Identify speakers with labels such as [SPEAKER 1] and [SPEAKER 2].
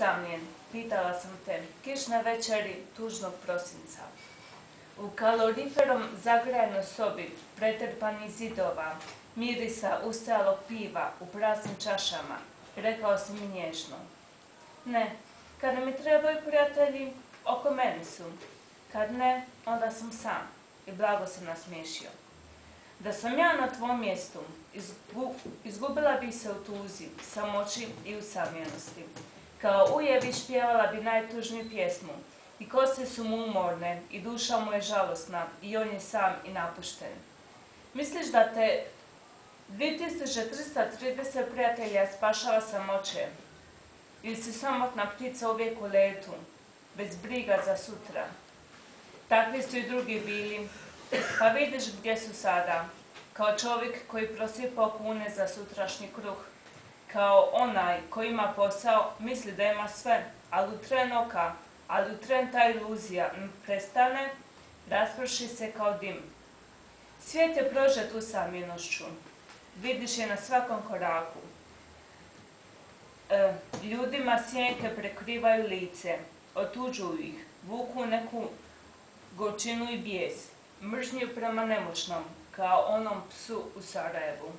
[SPEAKER 1] usamljen, pitala sam te, kiš na večeri tužnog prosinca. U kaloriferom zagrejanoj sobi, pretrpanih zidova, mirisa ustajalog piva u praznim čašama, rekao si mi nježno. Ne, kada mi trebaju prijatelji, oko mene su. Kad ne, onda sam sam. I blago se nasmiješio. Da sam ja na tvom mjestu, izgubila bi se u tuzi, samoći i usamljenosti. Kao ujević pjevala bi najtužniju pjesmu. I kose su mu umorne, i duša mu je žalosna, i on je sam i napušten. Misliš da te 2330 prijatelja spašava samoće? Ili si samotna ptica uvijek u letu, bez briga za sutra? Takvi su i drugi bili, pa vidiš gdje su sada, kao čovjek koji prosipao kune za sutrašnji kruh, kao onaj koji ima posao, misli da ima sve, ali u tren ta iluzija prestane, rasprši se kao dim. Svijet je prožet usamljenošću, vidiš je na svakom koraku. Ljudima sjenke prekrivaju lice, otuđuju ih, vuku neku gorčinu i bijes, mržnju prema nemoćnom, kao onom psu u Sarajevu.